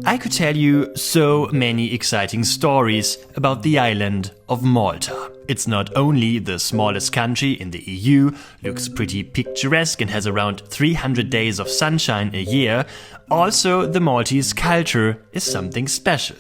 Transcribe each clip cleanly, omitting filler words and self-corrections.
I could tell you so many exciting stories about the island of Malta. It's not only the smallest country in the EU, looks pretty picturesque and has around 300 days of sunshine a year, also the Maltese culture is something special.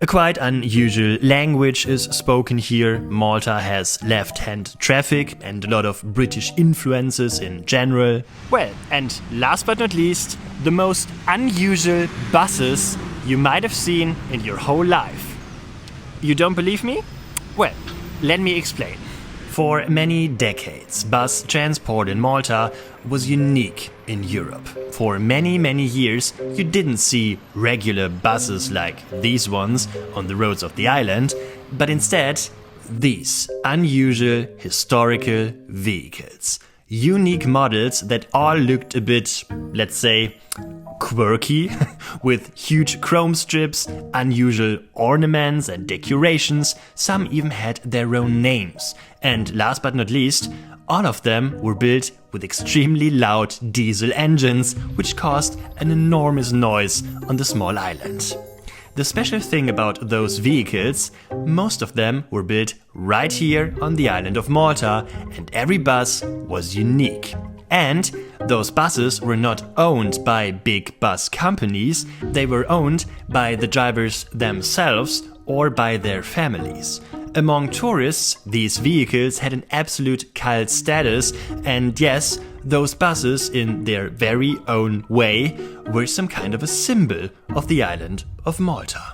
A quite unusual language is spoken here. Malta has left-hand traffic and a lot of British influences in general. Well, and last but not least, the most unusual buses you might have seen in your whole life. You don't believe me? Well, let me explain. For many decades, bus transport in Malta was unique in Europe. For many years, you didn't see regular buses like these ones on the roads of the island, but instead, these unusual historical vehicles. Unique models that all looked a bit, let's say, quirky, with huge chrome strips, unusual ornaments and decorations. Some even had their own names. And last but not least, all of them were built with extremely loud diesel engines, which caused an enormous noise on the small island. The special thing about those vehicles, most of them were built right here on the island of Malta, and every bus was unique. And those buses were not owned by big bus companies, they were owned by the drivers themselves or by their families. Among tourists, these vehicles had an absolute cult status, and yes, those buses, in their very own way, were some kind of a symbol of the island of Malta.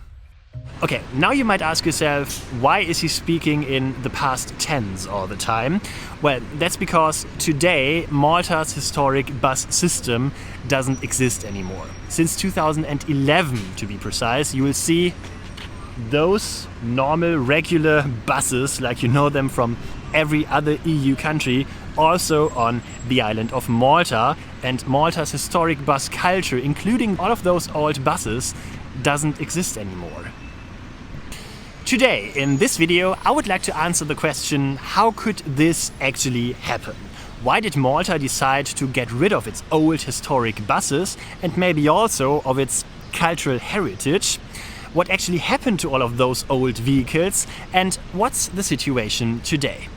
Okay, now you might ask yourself, why is he speaking in the past tense all the time? Well, that's because today Malta's historic bus system doesn't exist anymore. Since 2011, to be precise, you will see those normal, regular buses, like you know them from every other EU country, also on the island of Malta. And Malta's historic bus culture, including all of those old buses, doesn't exist anymore. Today, in this video, I would like to answer the question, how could this actually happen? Why did Malta decide to get rid of its old historic buses and maybe also of its cultural heritage? What actually happened to all of those old vehicles, and what's the situation today?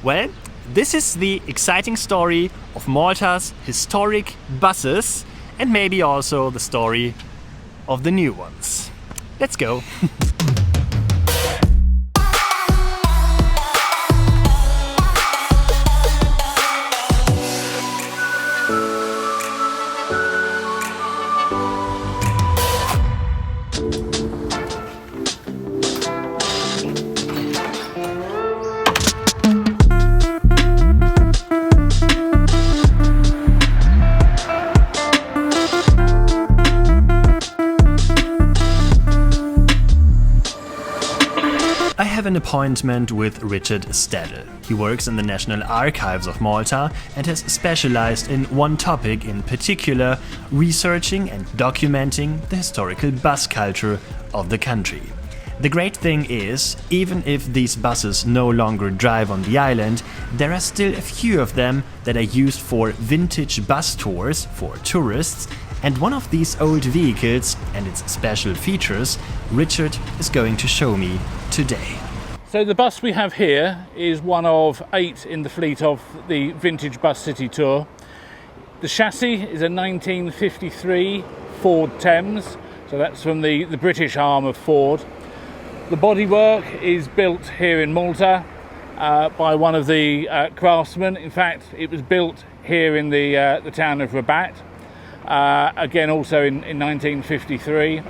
Well, this is the exciting story of Malta's historic buses and maybe also the story of the new ones. Let's go! I have an appointment with Richard Stadel. He works in the National Archives of Malta and has specialized in one topic in particular, researching and documenting the historical bus culture of the country. The great thing is, even if these buses no longer drive on the island, there are still a few of them that are used for vintage bus tours for tourists, and one of these old vehicles and its special features, Richard is going to show me today. So the bus we have here is one of 8 in the fleet of the Vintage Bus City Tour. The chassis is a 1953 Ford Thames, so that's from the British arm of Ford. The bodywork is built here in Malta by one of the craftsmen. In fact, it was built here in the town of Rabat, again also in 1953.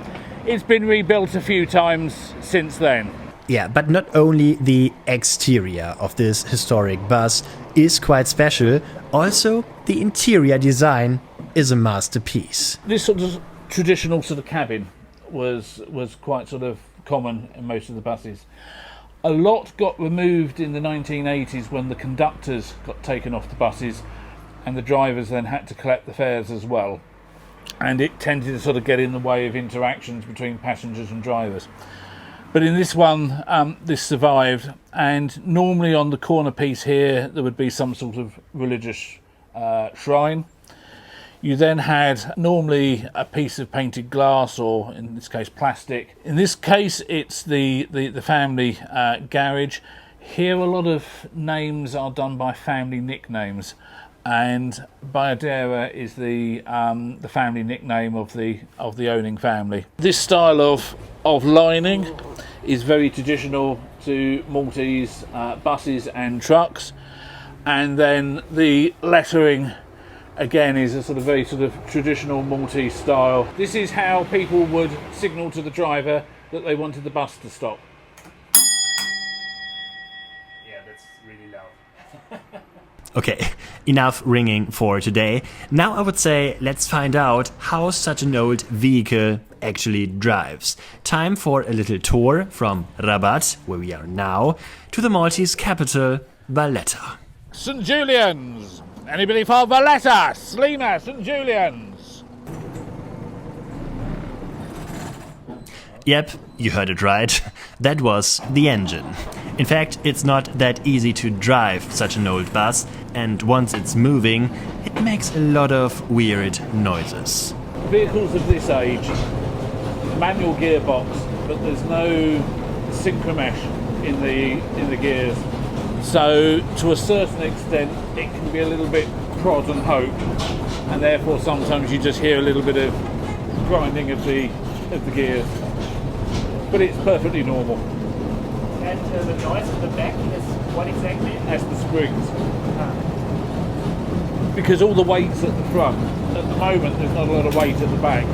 It's been rebuilt a few times since then. Yeah, but not only the exterior of this historic bus is quite special, also the interior design is a masterpiece. This sort of traditional sort of cabin was quite sort of common in most of the buses. A lot got removed in the 1980s when the conductors got taken off the buses and the drivers then had to collect the fares as well. And it tended to sort of get in the way of interactions between passengers and drivers. But in this one, this survived, and normally on the corner piece here there would be some sort of religious shrine. You then had normally a piece of painted glass, or in this case plastic. In this case it's the family garage. Here a lot of names are done by family nicknames, and Bayadera is the family nickname of the owning family. This style of lining is very traditional to Maltese buses and trucks, and then the lettering again is a very traditional Maltese style. This is how people would signal to the driver that they wanted the bus to stop. Yeah, that's really loud. Okay, enough ringing for today. Now I would say let's find out how such an old vehicle actually drives. Time for a little tour from Rabat, where we are now, to the Maltese capital, Valletta. St Julian's! Anybody for Valletta? Slima, St Julian's! Yep, you heard it right. That was the engine. In fact, it's not that easy to drive such an old bus, and once it's moving, it makes a lot of weird noises. Vehicles of this age, manual gearbox, but there's no synchromesh in the gears. So to a certain extent it can be a little bit prod and hope, and therefore sometimes you just hear a little bit of grinding of the gears. But it's perfectly normal. And the noise in the back is what exactly? That's the springs. Because all the weight's at the front. At the moment there's not a lot of weight at the back.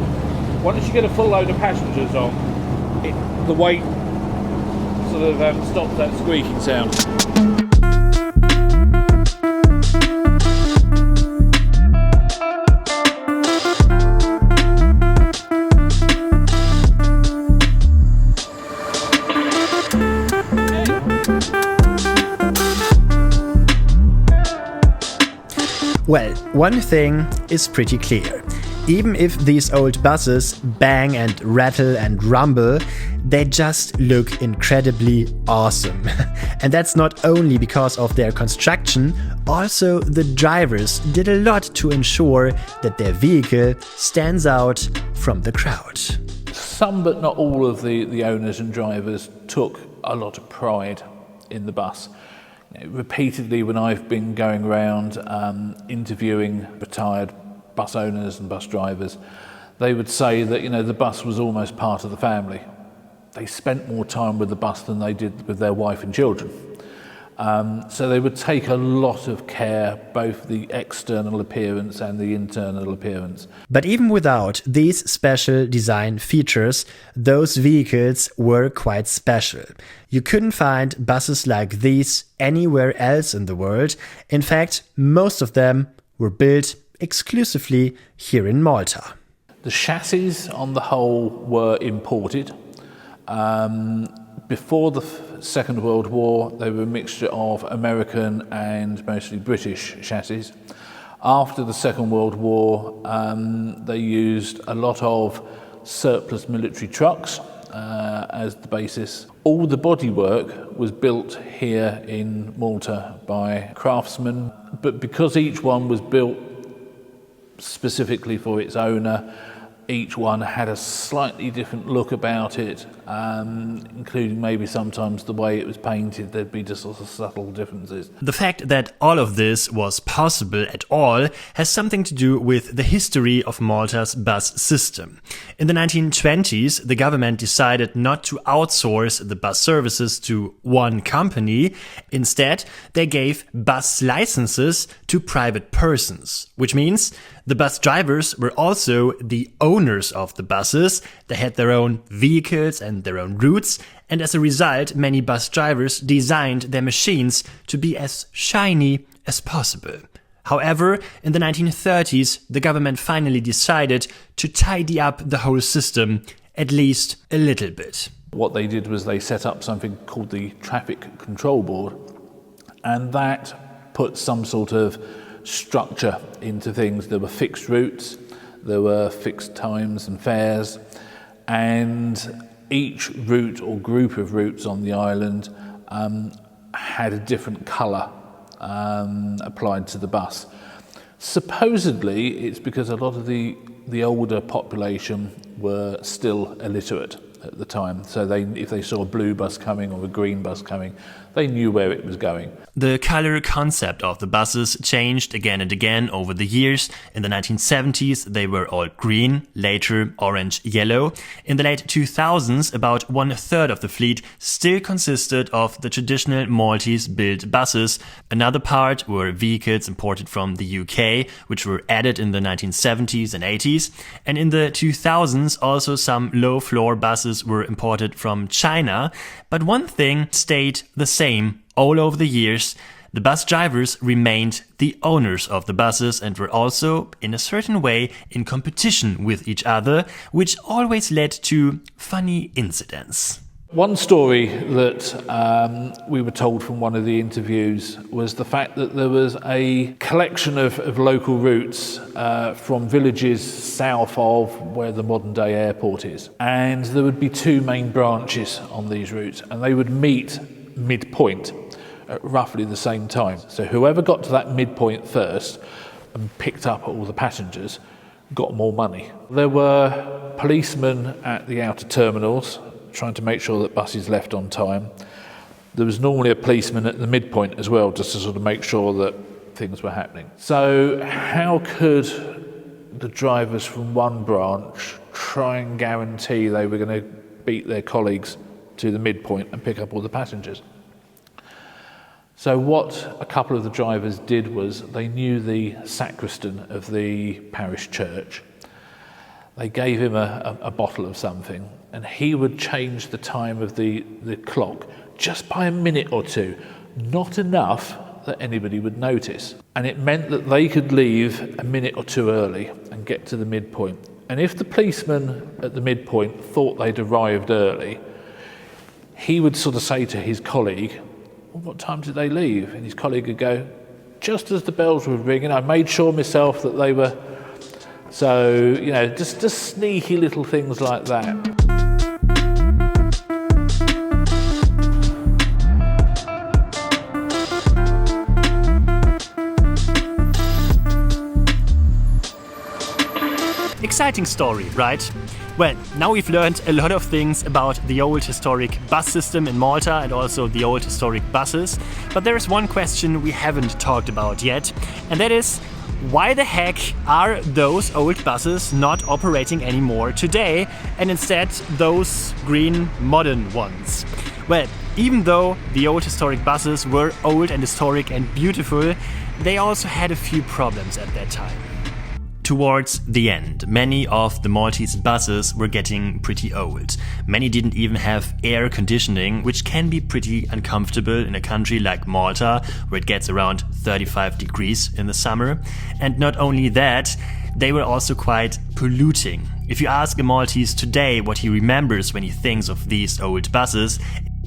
Once you get a full load of passengers on, the weight stops that squeaking sound. Well, one thing is pretty clear. Even if these old buses bang and rattle and rumble, they just look incredibly awesome. And that's not only because of their construction, also the drivers did a lot to ensure that their vehicle stands out from the crowd. Some but not all of the owners and drivers took a lot of pride in the bus. Repeatedly when I've been going around interviewing retired bus owners and bus drivers, they would say that the bus was almost part of the family. They spent more time with the bus than they did with their wife and children. So they would take a lot of care, both the external appearance and the internal appearance. But even without these special design features, those vehicles were quite special. You couldn't find buses like these anywhere else in the world. In fact, most of them were built exclusively here in Malta. The chassis on the whole were imported. Before the Second World War, they were a mixture of American and mostly British chassis. After the Second World War, they used a lot of surplus military trucks as the basis. All the bodywork was built here in Malta by craftsmen, but because each one was built specifically for its owner, each one had a slightly different look about it, including maybe sometimes the way it was painted. There'd be just sort of subtle differences. The fact that all of this was possible at all has something to do with the history of Malta's bus system. In the 1920s, the government decided not to outsource the bus services to one company. Instead, they gave bus licenses to private persons, which means the bus drivers were also the owners of the buses. They had their own vehicles and their own routes, and as a result, many bus drivers designed their machines to be as shiny as possible. However, in the 1930s, the government finally decided to tidy up the whole system, at least a little bit. What they did was they set up something called the Traffic Control Board, and that put some sort of structure into things. There were fixed routes, there were fixed times and fares, and each route or group of routes on the island had a different colour applied to the bus. Supposedly, it's because a lot of the older population were still illiterate at the time. So if they saw a blue bus coming or a green bus coming, they knew where it was going. The color concept of the buses changed again and again over the years. In the 1970s, they were all green, later orange-yellow. In the late 2000s, about 1/3 of the fleet still consisted of the traditional Maltese-built buses. Another part were vehicles imported from the UK, which were added in the 1970s and 80s. And in the 2000s, also some low-floor buses were imported from China. But one thing stayed the same all over the years. The bus drivers remained the owners of the buses and were also, in a certain way, in competition with each other, which always led to funny incidents. One story that we were told from one of the interviews was the fact that there was a collection of local routes from villages south of where the modern day airport is. And there would be two main branches on these routes, and they would meet midpoint at roughly the same time. So whoever got to that midpoint first and picked up all the passengers got more money. There were policemen at the outer terminals trying to make sure that buses left on time. There was normally a policeman at the midpoint as well, just to sort of make sure that things were happening. So how could the drivers from one branch try and guarantee they were going to beat their colleagues to the midpoint and pick up all the passengers? So what a couple of the drivers did was they knew the sacristan of the parish church. They gave him a bottle of something, and he would change the time of the clock just by a minute or two, not enough that anybody would notice. And it meant that they could leave a minute or two early and get to the midpoint. And if the policeman at the midpoint thought they'd arrived early, he would sort of say to his colleague, well, what time did they leave? And his colleague would go, just as the bells were ringing, I made sure myself that they were. So, just sneaky little things like that. Exciting story, right? Well, now we've learned a lot of things about the old historic bus system in Malta and also the old historic buses. But there is one question we haven't talked about yet, and that is, why the heck are those old buses not operating anymore today, and instead those green modern ones? Well, even though the old historic buses were old and historic and beautiful, they also had a few problems at that time. Towards the end, many of the Maltese buses were getting pretty old. Many didn't even have air conditioning, which can be pretty uncomfortable in a country like Malta, where it gets around 35 degrees in the summer. And not only that, they were also quite polluting. If you ask a Maltese today what he remembers when he thinks of these old buses,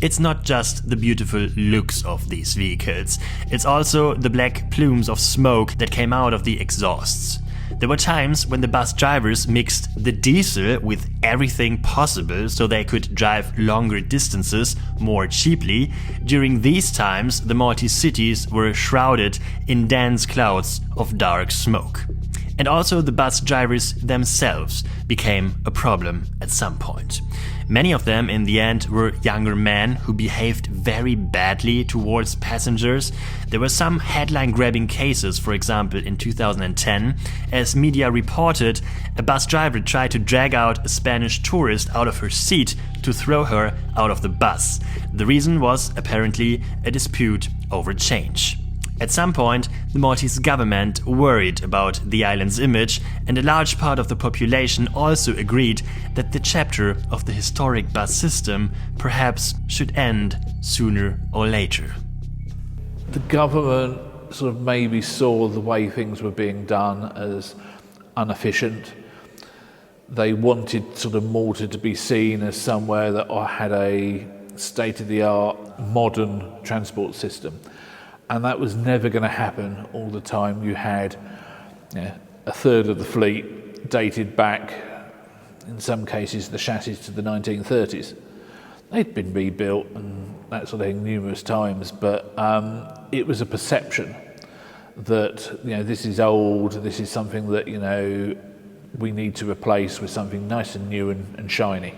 it's not just the beautiful looks of these vehicles. It's also the black plumes of smoke that came out of the exhausts. There were times when the bus drivers mixed the diesel with everything possible so they could drive longer distances more cheaply. During these times, the Maltese cities were shrouded in dense clouds of dark smoke. And also the bus drivers themselves became a problem at some point. Many of them in the end were younger men who behaved very badly towards passengers. There were some headline-grabbing cases, for example in 2010. As media reported, a bus driver tried to drag out a Spanish tourist out of her seat to throw her out of the bus. The reason was apparently a dispute over change. At some point, the Maltese government worried about the island's image, and a large part of the population also agreed that the chapter of the historic bus system perhaps should end sooner or later. The government sort of maybe saw the way things were being done as inefficient. They wanted sort of Malta to be seen as somewhere that had a state-of-the-art modern transport system. And that was never going to happen all the time. You had a third of the fleet dated back, in some cases, the chassis to the 1930s. They'd been rebuilt and that sort of thing numerous times, but it was a perception that, this is old, this is something that, we need to replace with something nice and new and shiny.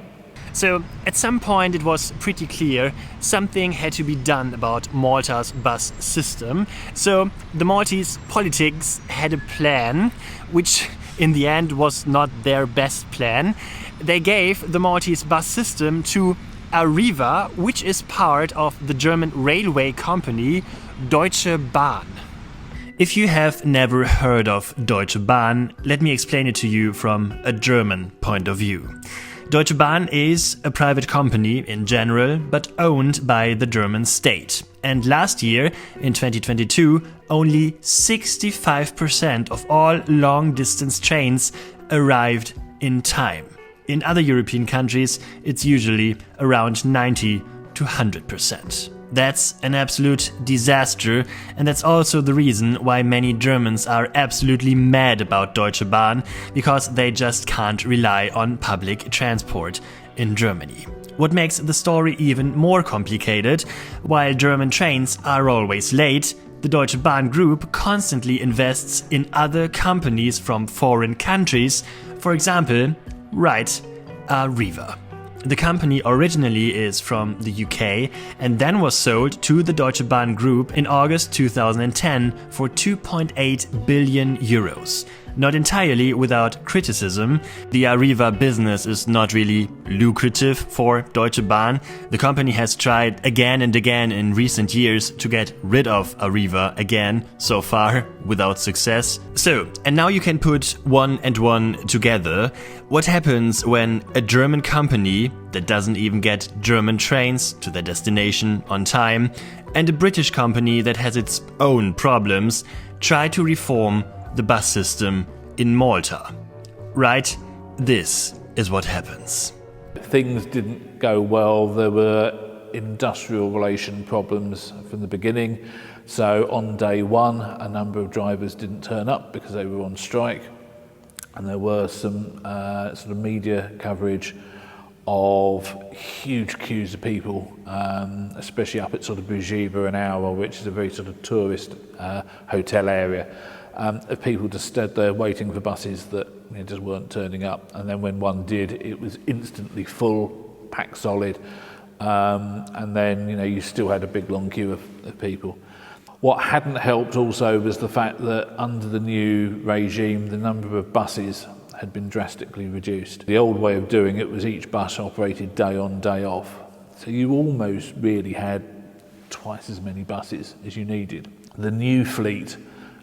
So at some point it was pretty clear something had to be done about Malta's bus system. So the Maltese politics had a plan, which in the end was not their best plan. They gave the Maltese bus system to Arriva, which is part of the German railway company Deutsche Bahn. If you have never heard of Deutsche Bahn, let me explain it to you from a German point of view. Deutsche Bahn is a private company in general, but owned by the German state. And last year, in 2022, only 65% of all long-distance trains arrived in time. In other European countries, it's usually around 90 to 100%. That's an absolute disaster, and that's also the reason why many Germans are absolutely mad about Deutsche Bahn, because they just can't rely on public transport in Germany. What makes the story even more complicated, while German trains are always late, the Deutsche Bahn Group constantly invests in other companies from foreign countries, for example, Arriva. The company originally is from the UK and then was sold to the Deutsche Bahn Group in August 2010 for 2.8 billion euros. Not entirely without criticism, the Arriva business is not really lucrative for Deutsche Bahn. The company has tried again and again in recent years to get rid of Arriva again, so far without success. So, and now you can put one and one together. What happens when a German company that doesn't even get German trains to their destination on time, and a British company that has its own problems, try to reform the bus system in Malta? Right? This is what happens. Things didn't go well. There were industrial relation problems from the beginning. So on day one, a number of drivers didn't turn up because they were on strike. And there were some sort of media coverage of huge queues of people, especially up at sort of Bujiba and Awa, which is a very sort of tourist hotel area. Of people just stood there waiting for buses that just weren't turning up. And then when one did, it was instantly full, packed solid. And then, you still had a big long queue of people. What hadn't helped also was the fact that under the new regime, the number of buses had been drastically reduced. The old way of doing it was each bus operated day on, day off. So you almost really had twice as many buses as you needed. The new fleet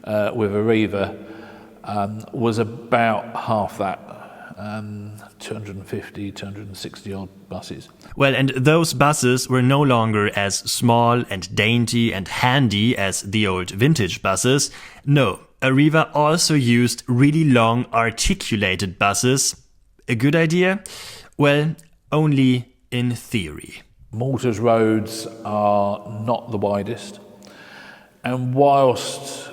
with Arriva was about half that, 250, 260 odd buses. Well, and those buses were no longer as small and dainty and handy as the old vintage buses. No, Arriva also used really long articulated buses. A good idea? Well, only in theory. Malta's roads are not the widest, and whilst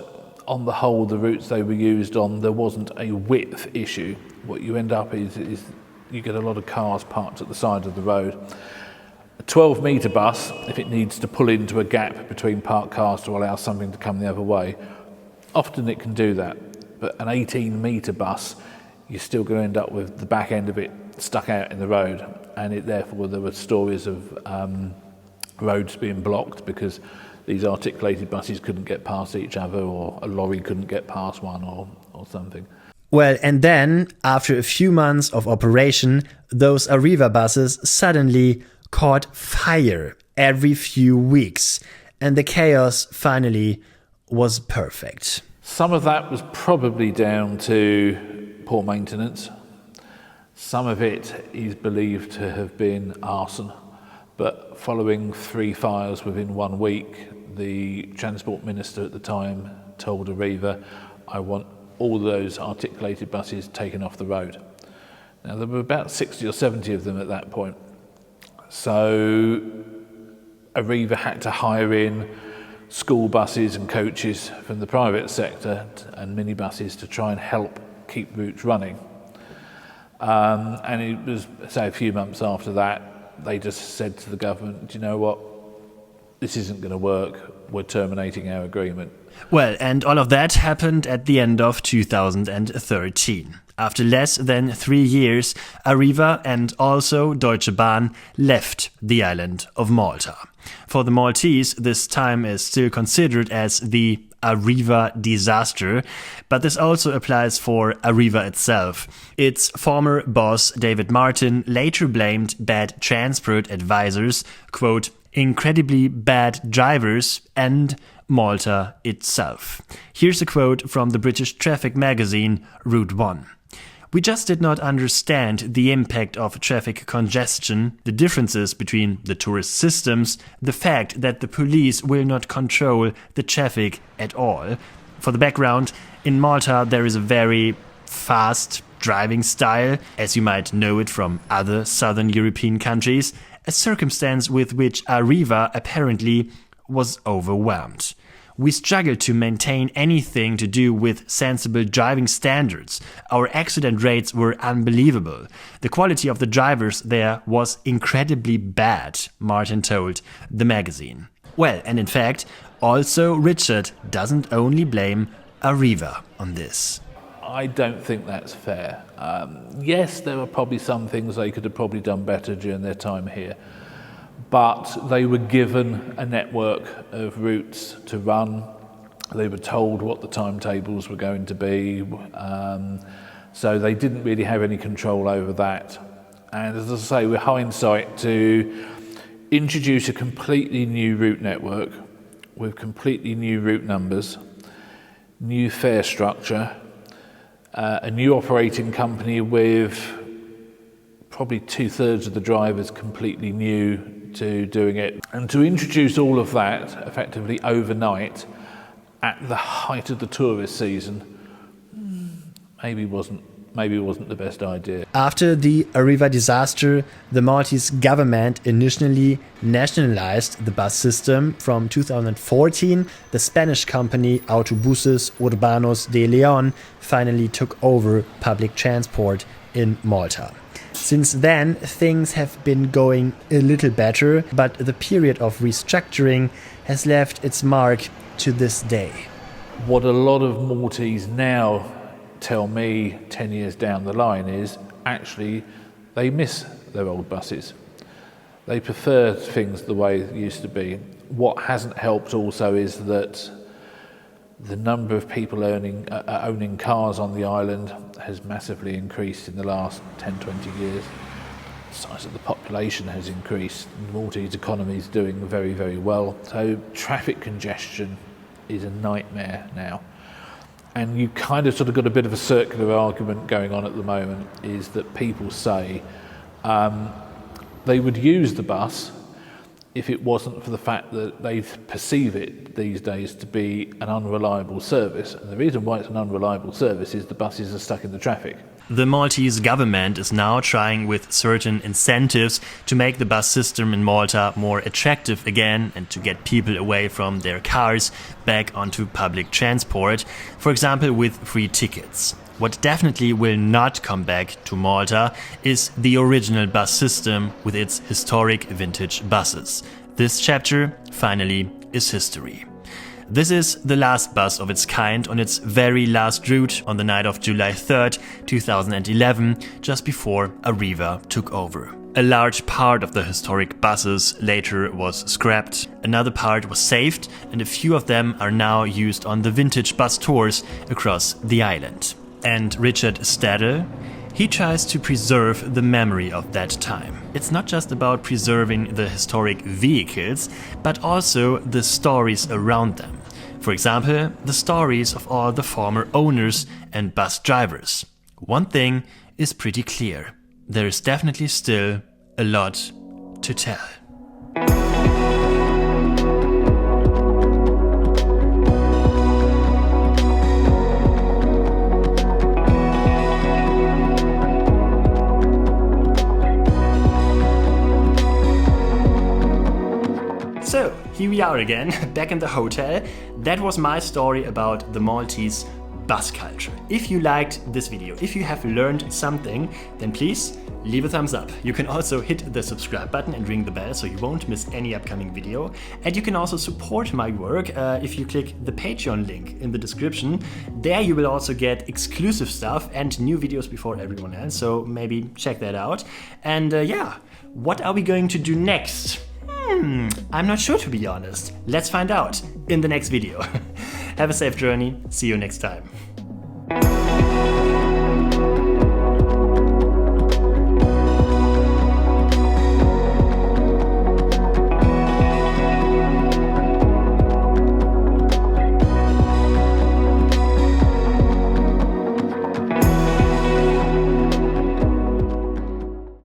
on the whole the routes they were used on there wasn't a width issue, what you end up is you get a lot of cars parked at the side of the road. A 12-metre bus, if it needs to pull into a gap between parked cars to allow something to come the other way, often it can do that. But an 18-metre bus, you're still going to end up with the back end of it stuck out in the road, and therefore there were stories of roads being blocked because these articulated buses couldn't get past each other, or a lorry couldn't get past one, or something. Well, and then, after a few months of operation, those Arriva buses suddenly caught fire every few weeks, and the chaos finally was perfect. Some of that was probably down to poor maintenance. Some of it is believed to have been arson, but following 3 fires within 1 week, the transport minister at the time told Arriva, I want all those articulated buses taken off the road. Now there were about 60 or 70 of them at that point. So Arriva had to hire in school buses and coaches from the private sector and minibuses to try and help keep routes running. And it was, say, a few months after that, they just said to the government, do you know what, this isn't going to work, we're terminating our agreement. Well, and all of that happened at the end of 2013. After less than 3 years, Arriva and also Deutsche Bahn left the island of Malta. For the Maltese, this time is still considered as the Arriva disaster, but this also applies for Arriva itself. Its former boss, David Martin, later blamed bad transport advisors, quote, incredibly bad drivers, and Malta itself. Here's a quote from the British traffic magazine Route 1. We just did not understand the impact of traffic congestion, the differences between the tourist systems, the fact that the police will not control the traffic at all. For the background, in Malta there is a very fast driving style, as you might know it from other southern European countries, a circumstance with which Arriva apparently was overwhelmed. We struggled to maintain anything to do with sensible driving standards. Our accident rates were unbelievable. The quality of the drivers there was incredibly bad, Martin told the magazine. Well, and in fact, also Richard doesn't only blame Arriva on this. I don't think that's fair. Yes, there are probably some things they could have probably done better during their time here. But they were given a network of routes to run. They were told what the timetables were going to be. So they didn't really have any control over that. And as I say, with hindsight, to introduce a completely new route network with completely new route numbers, new fare structure, a new operating company with probably 2/3 of the drivers completely new to doing it, and to introduce all of that effectively overnight at the height of the tourist season maybe wasn't the best idea. After the Arriva disaster, the Maltese government initially nationalized the bus system. From 2014, the Spanish company Autobuses Urbanos de León finally took over public transport in Malta. Since then, things have been going a little better, but the period of restructuring has left its mark to this day. What a lot of Maltese now tell me 10 years down the line is actually they miss their old buses. They prefer things the way it used to be. What hasn't helped also is that the number of people owning cars on the island has massively increased in the last 10, 20 years. The size of the population has increased. The Maltese economy is doing very, very well. So traffic congestion is a nightmare now. And you kind of sort of got a bit of a circular argument going on at the moment, is that people say they would use the bus if it wasn't for the fact that they perceive it these days to be an unreliable service. And the reason why it's an unreliable service is the buses are stuck in the traffic. The Maltese government is now trying with certain incentives to make the bus system in Malta more attractive again and to get people away from their cars back onto public transport, for example with free tickets. What definitely will not come back to Malta is the original bus system with its historic vintage buses. This chapter, finally, is history. This is the last bus of its kind on its very last route on the night of July 3rd, 2011, just before Arriva took over. A large part of the historic buses later was scrapped, another part was saved, and a few of them are now used on the vintage bus tours across the island. And Richard Stadel, he tries to preserve the memory of that time. It's not just about preserving the historic vehicles, but also the stories around them. For example, the stories of all the former owners and bus drivers. One thing is pretty clear. There is definitely still a lot to tell. So, here we are again, back in the hotel. That was my story about the Maltese bus culture. If you liked this video, if you have learned something, then please leave a thumbs up. You can also hit the subscribe button and ring the bell so you won't miss any upcoming video. And you can also support my work if you click the Patreon link in the description. There you will also get exclusive stuff and new videos before everyone else, so maybe check that out. And yeah, what are we going to do next? I'm not sure, to be honest. Let's find out in the next video. Have a safe journey. See you next time.